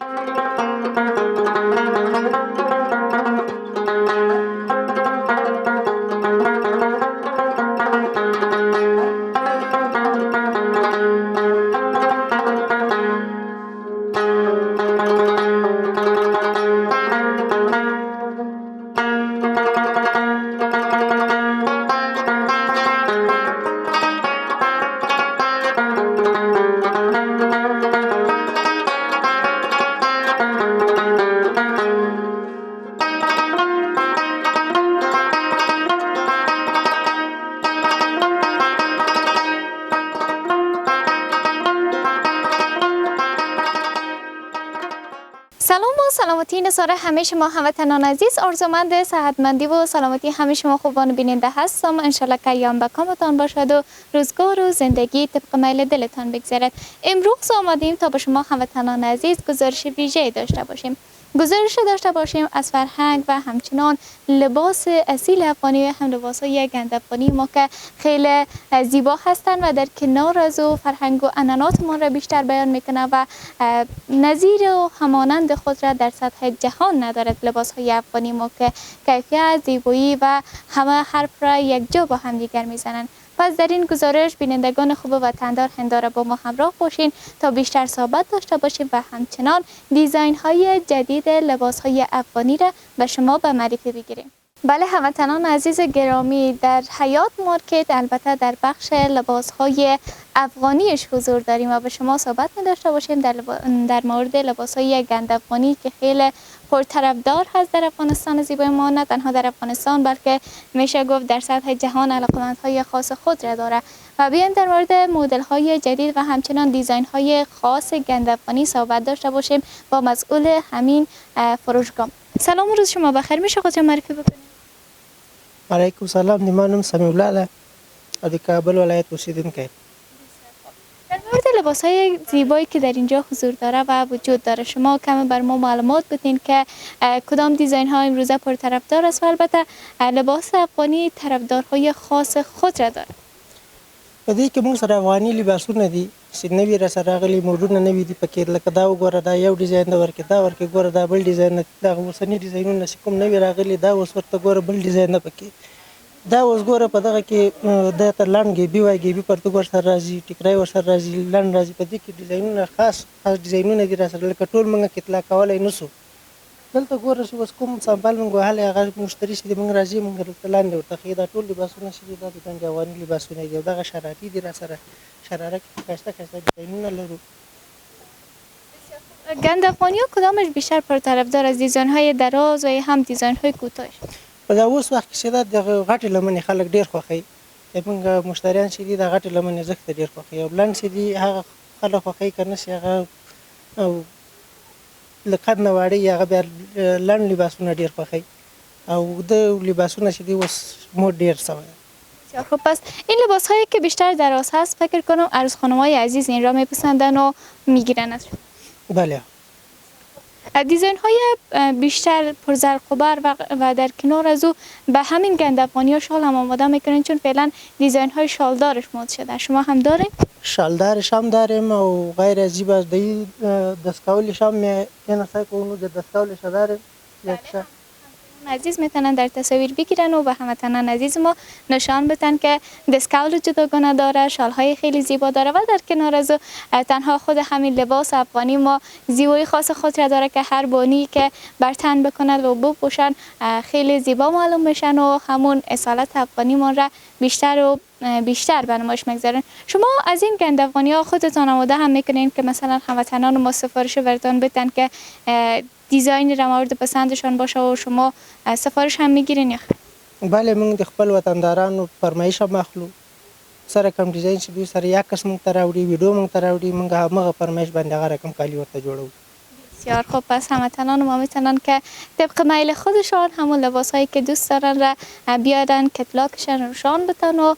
سلام و سلامتی نصار همه شما هموطنان عزیز. آرزومند صحتمندی و سلامتی همه شما خوبان بیننده هستم. انشالله که ایام به کامتان باشد و روزگار و زندگی طبق میل دلتان بگذرد. امروز آمدیم تا به شما هموطنان عزیز گزارش ویژه داشته باشیم از فرهنگ و همچنان لباس اصیل افغانی و هم لباس های گند افغانی ما که خیلی زیبا هستند و در کنار از او فرهنگ و عنعنات ما را بیشتر بیان میکنه و نظیر و همانند خود را در سطح جهان ندارد. لباس های افغانی ما که کیفیت، زیبایی و همه حرف را یک جا با هم دیگر میزنند. پس در این گزارش بینندگان خوب و وطندار هنداره با ما همراه باشین تا بیشتر صحبت داشته باشیم و همچنان دیزاین های جدید لباس های افغانی را به شما به معرفی بگیریم. بله هموطنان عزیز گرامی، در حیات مارکت البته در بخش لباس های افغانیش حضور داریم و به شما صحبت می داشته باشیم در مورد لباس های گند افغانی که خیلی پرطرفدار هست در افغانستان زیبای ما، نه تنها در افغانستان بلکه میشه گفت در سطح جهان علاقمندهای خاص خود را داره. و بیایم در مورد مدل های جدید و همچنان دیزاین های خاص گند افغانی صحبت داشته باشیم با مسئول همین فروشگاه. سلام و روز شما بخیر. میشه خودتون معرفی بکنید؟ علیکم سلام، نمانم سمیع الله از کابل ولایت اوسیدونکی. در مورد لباس های زیبایی که در اینجا حضور داره و وجود داره شما کمی بر ما معلومات بدین که کدام دیزاین ها امروزه پرطرفدار است و البته لباس افغانی طرفدارهای خاص خود را داره. په دې کې موږ سره افغاني لباسونه دي چې نوي را سره راغلي موډونه نوي دي پکې، لکه دا وګوره دا یو ډیزاین د ورکې دا ورکې ګوره دا بل ډیزاین دا اوسني ډیزاینونه چې کوم نوي راغلي دا اوس ورته ګوره بل ډیزاین نه پکې دا اوس ګوره په دغه کې دا تر لاند ګیبي وای ګیبي پرتګ ورسره راځي ټیکرای ورسره راځي لاند راځي. په دې کې ډیزاینونه خاص ډیزاینونه دي را سره لکه ټول موږ کې اطلاع کولی نه سو. دلته ګوره چې اوس کوم سمپل موږ وهلی هغه مشتري چې موږ راځي موږ دلته لاندې ورته ښیي دا ټول لباسونه چې دي دا د ګنج افغاني لباسونه دي او دغه شراري دي را سره شراره کې ښایسته ښایسته ډیزاینونه لرو. گند افغانی ها کدامش بیشتر پرطرفدار از دیزاین های دراز و هم دیزاین های کوتاهش؟ په دا اوس وخت کې چې دا د غټې لمنې خلک ډېر خوښوي. موږ مشتریان چې دي د غټې لمنې زښته ډېر خوښوي او لنډ چې دي هغه خلک خوښوي که نه چې هغه له قد نه واړه هغه بیا لنډ لباسونه ډېر خوښوي او د لباسونه چې دي اوس مود ډېر شوی. خب پس این لباس هایی که بیشتر دراز هست فکر کنم عروس خانم های عزیز این را میپسندن و میگیرن از شما. بله. دیزاین های بیشتر پرزرق و برق و در کنار از او به همین گند افغانی ها شال هم آماده میکنین چون فعلا دیزاین های شالدارش مد شده. شما هم دارین؟ شالدارش هم داریم او غیر از زیبا دستکولش هم این سعی کنم که دستکولش داریم. عزیز میتونن در تصویر بگیرن و به هموطنان عزیز ما نشان بدن که دستکول جداگانه داره، شالهای خیلی زیبا داره و در کنار از تنها خود همین لباس افغانی ما زیبایی خاص خود را داره که هر بانی که بر تن بکند و بپوشن خیلی زیبا معلوم میشن و همون اصالت افغانی ما را بیشتر و بیشتر به نمایش میگذارن. شما از این گند افغانی ها خودتان آماده هم میکنین که مثلا هموطنان ما سفارش برتان بدن که دیزاین را مورد پسندشان باشه و شما سفارش هم میگیرین یا خیر؟ بله موږ د خپل وطندارانو فرمایش هم اخلو سره کوم ډیزاین چې دوی سره یا کس موږ ته راوړي ویډیو موږ ته راوړي موږ همغه فرمایش باندې هغه رقم کالي ورته جوړوو. بسیار خوب. پس هموطنان ما میتونن که طبق میل خودشان همون لباس هایی که دوست دارن را بیارن کتلاکشن روشان بتن و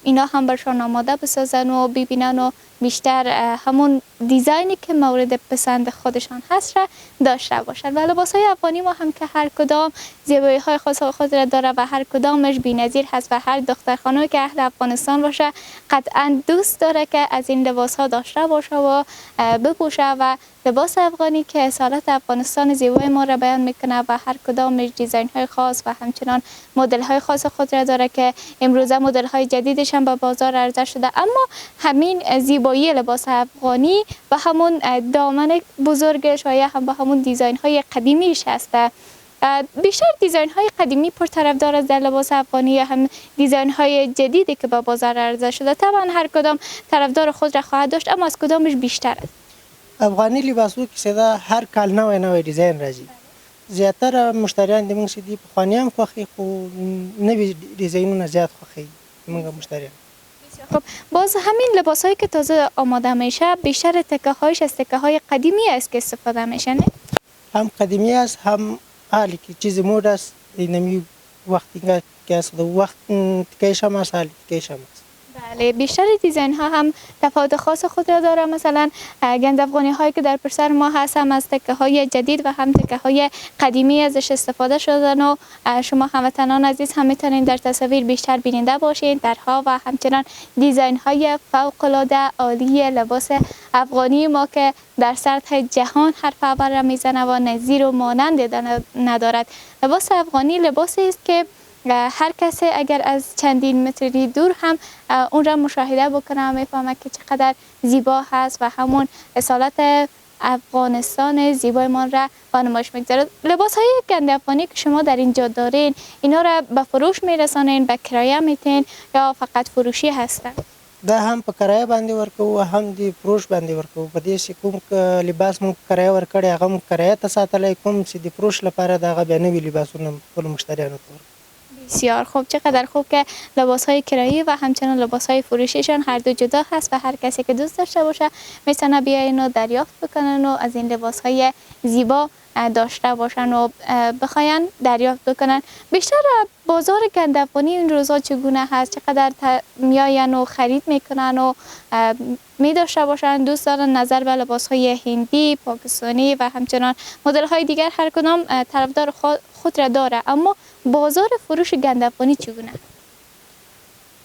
اینا هم برشان آماده بسازن و ببینن و بیشتر همون دیزاینی که مورد پسند خودشان هست را داشته باشن. و لباس های افغانی ما هم که هر کدام زیبایی های خاص خود را داره و هر کدامش بی‌نظیر هست و هر دختر خانومی که اهل افغانستان باشه قطعا دوست داره که از این لباس ها داشته باشه و بپوشه و لباس افغانی که اصالت افغانستان زیبای ما را بیان میکنه و هر کدامش دیزاین های خاص و همچنان مدل های خاص خود را داره که امروزه مدل های جدیدش هم به بازار عرضه شده. اما همین زیبایی لباس افغانی و همون دامن بزرگش و یا هم با همون دیزاین های قدیمیش هسته. بیشتر دیزاین های قدیمی پرطرفدار است در لباس افغانی یا هم دیزاین های جدیدی که به بازار عرضه شده. طبعا هر کدام طرفدار خود را خواهد داشت، اما از کدامش بیشتر است؟ افغانی لباسو کې سدا هر کال نوې ډیزاین راځي. زیاتره مشتریان د موږ چې دي پخواني هم خوښي، خو نوي ډیزاینونه زیات خوښي موږ مشتریان. خب باز همین لباس هایی که تازه آماده میشه بیشتر تکه هایش از تکه های قدیمی است که استفاده میشه، نه؟ هم قدیمی است، هم حالی که چیز مود است. نمی وقتی که است وقت تکیش هم است، حالی تکیش هم است. بله، بیشتر دیزاین ها هم تفاوت خاص خود را داره. مثلا گند افغانی هایی که در پرسر ما هست هم از تکه های جدید و هم تکه های قدیمی ازش استفاده شدن و شما هموطنان عزیز هم میتونین در تصاویر بیشتر بیننده باشین درها و همچنان دیزاین های فوق العاده عالی لباس افغانی ما که در سطح جهان حرف اول را میزنه و نظیر و مانند ندارد. لباس افغانی لباسی است که هر کسی اگر از چندین متری دور هم اون را مشاهده بکنه میفهمه که چقدر زیبا هست و همون اصالت افغانستان زیبایمان را به نمایش میگذاره. لباس های گند افغانی که شما در اینجا دارین اینا را به فروش میرسانین، به کرایه میتین یا فقط فروشی هستن؟ دا هم په کرایه باندې ورکو، هم د فروش باندې ورکو. په دې چې کوم لباس مونږ کرایه ورکړی هغه مونږ کرایه ته ساتلی، کوم چې د فروش لپاره د هغه بیا نوي لباسونه خپلو مشتریانو ته ورکو. بسیار خوب، چقدر خوب که لباس های کرایی و همچنان لباس های فروشیشان هر دو جدا هست و هر کسی که دوست داشته باشه میتونه بیاین و دریافت بکنن و از این لباس های زیبا داشته باشن و بخواین دریافت بکنن. بیشتر بازار گند افغانی این روزا چگونه هست؟ چقدر میاین و خرید میکنن و می داشته باشن؟ دوست دارن نظر به لباس های هندی، پاکستانی و همچنان مدل های دیگر هر کدام طرفدار خود را داره، اما بازار فروش گند افغانی چگونه؟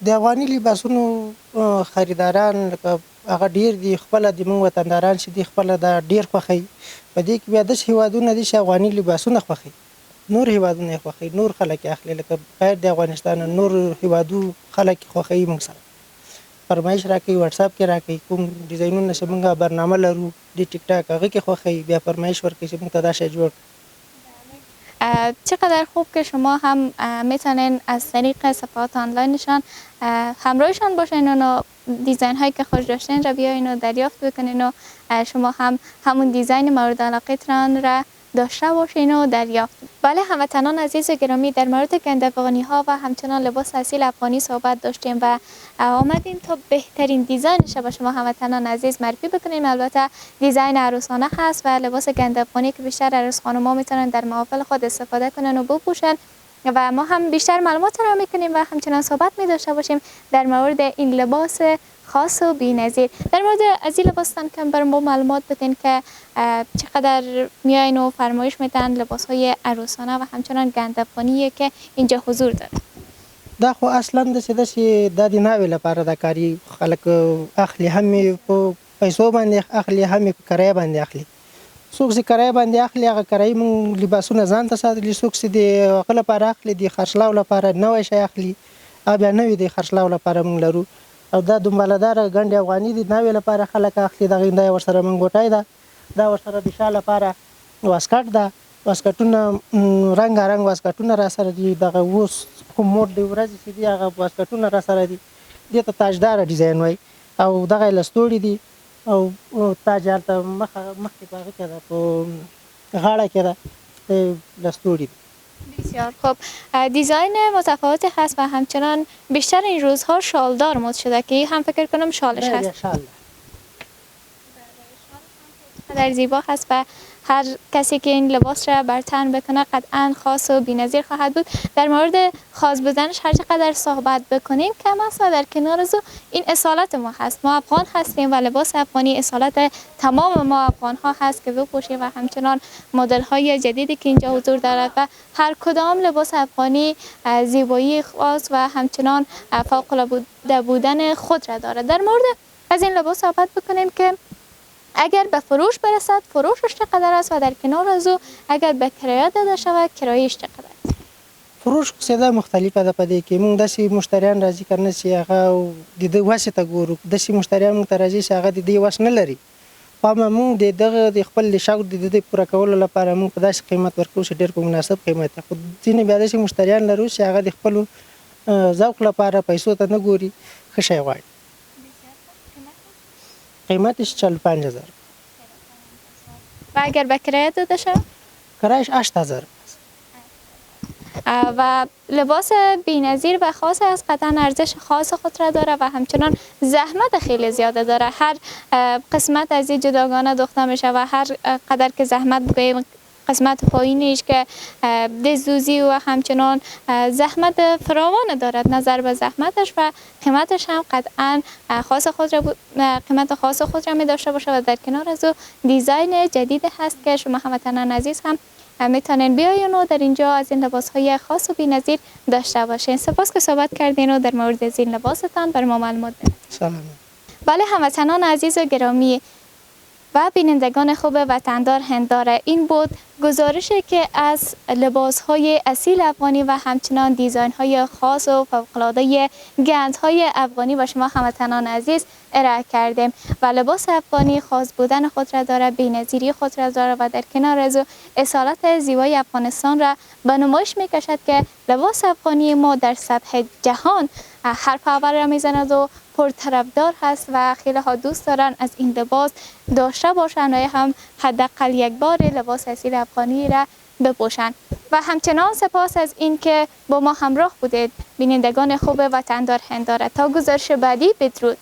د افغاني لباسونو خریداران هغه ډیر دي، خپل د موږ وطنداران چې دي خپل دا ډیر خوښي. په دې کې بیا داسې هیوادونه دي چې افغاني لباسونه خوښي، نور هیوادونه یې خوښي، نور خلک یې اخلي، لکه غیر د افغانستان نور هیوادو خلک خوښوي موږ سره فرمایش راکوي، واتساپ کې راکوي کوم ډیزاینونه چې موږ برنامه لرو د ټیک ټاک هغه کې خوښوي، بیا فرمایش ورکوي چې موږ ته دا شی جوړ. چقدر خوب که شما هم میتونین از طریق صفحات آنلاینشان همراهشان باشین و دیزاین هایی که خوش داشتین را بیاین و دریافت بکنین و شما هم همون دیزاین مورد علاقتان را داشته باشین و دریافت. بله هموطنان عزیز و گرامی، در مورد گند افغانی ها و همچنان لباس اصیل افغانی صحبت داشتیم و آمدیم تا بهترین دیزاینش به شما هموطنان عزیز معرفی بکنیم. البته دیزاین عروسانه هست و لباس گند افغانی که بیشتر عروس خانم‌ها میتونن در محافل خود استفاده کنن و بپوشن و ما هم بیشتر معلومات را میکنیم و همچنان صحبت می داشته باشیم در مورد این لباس خاص و بی‌نظیر. در مورد از این لباستان کم بر ما معلومات بدین که چقدر میاین و فرمایش میدن لباس های عروسانه و همچنان گند افغانی که اینجا حضور داره. دا خو اصلا داسې دا د ناوې لپاره دا کاري خلک اخلي، هم په پیسو باندې اخلي، هم په کرایه باندې اخلي. څوک چې کرایه باندې اخلي هغه کرایي مونږ لباسونه ځان ته ساتلي، څوک چې د هغه لپاره اخلي د خرڅلاو لپاره نوی شی اخلي او بیا نوی د خرڅلاو لپاره مونږ لرو. او دا دنبالهداره ګنډ افغاني د ناوې لپاره خلک اخلي، دغه دا ورسره منګوټی ده، دا ورسره د شا لپاره واسکټ ده، واسکټونه رنګارنګ واسکټونه را سره دي، دغه اوس کوم موډ د ورځې چې دي هغه واسکټونه را سره دي، دې ته تاجداره ډیزاین وایي او دغه یې لستوړي دي او تاج هلته مخکې په هغه کې ده، په غاړه کې ده لستوړي دي. بسیار خوب، دیزاین متفاوتی هست و همچنان بیشتر این روزها شالدار مد شده که هم فکر کنم شالش هست. شال در زیبا هست و هر کسی که این لباس را بر تن بکنه قطعا خاص و بی‌نظیر خواهد بود. در مورد خاص بودنش هر چقدر صحبت بکنیم کم است و در کنار از این اصالت ما هست. ما افغان هستیم و لباس افغانی اصالت تمام ما افغان ها هست که بپوشیم و همچنان مدل های جدیدی که اینجا حضور دارد و هر کدام لباس افغانی زیبایی خاص و همچنان فوق العاده بودن خود را دارد. در مورد از این لباس صحبت بکنیم که اگر به فروش برسد فروشش چقدر است و در کنار از او اگر به کرایه داده شود کرایهش چقدر است؟ فروش سیده مختلفه ده په دې کې موږ داسې مشتریان راځي که نه چې هغه د ده وسې ته ګورو داسې مشتریان موږ ته راځي چې هغه د دې وس نه لري خو اما موږ د دغه د خپل د شوق د دې پوره کولو لپاره موږ په داسې قیمت ورکوو چې ډېر په مناسب قیمت خو ځینې بیا داسې مشتریان لرو چې هغه د خپلو ذوق لپاره پیسو ته نه ګوري ښه شی غواړي قیمتش 45000 و اگر به کرایه داده شود کرایش 8000 و لباس بی‌نظیر و خاص است، قطعا ارزش خاص خود را داره و همچنان زحمت خیلی زیاده داره. هر قسمت از این جداگانه دوخته میشه و هر قدر که زحمت بگوییم قسمت پایینش که دزدوزی و همچنان زحمت فراوان دارد نظر به زحمتش و قیمتش هم قطعا خاص خود را قیمت خاص خود را می داشته باشه و در کنار از او دیزاین جدید هست که شما هموطنان عزیز هم میتونین بیاین و در اینجا از این لباس های خاص و بی‌نظیر داشته باشین. سپاس که صحبت کردین و در مورد از این لباستان بر ما معلومات بدین. سلام. بله هموطنان عزیز و گرامی و بینندگان خوب وطندار هنداره، این بود گزارشی که از لباس‌های اصیل افغانی و همچنان دیزاین‌های خاص و فوق‌العاده گندهای افغانی با شما هموطنان عزیز ارائه کردیم و لباس افغانی خاص بودن خود را داره، بی‌نظیری خود را داره و در کنار از او اصالت زیبای افغانستان را به نمایش می‌کشد که لباس افغانی ما در سطح جهان حرف اول را می‌زند و پرطرفدار هست و خیلی ها دوست دارن از این لباس داشته باشن و هم حداقل یک بار لباس اصیل افغانی را بپوشن. و همچنان سپاس از این که با ما همراه بودید بینندگان خوب وطندار هنداره. تا گزارش بعدی بدرود.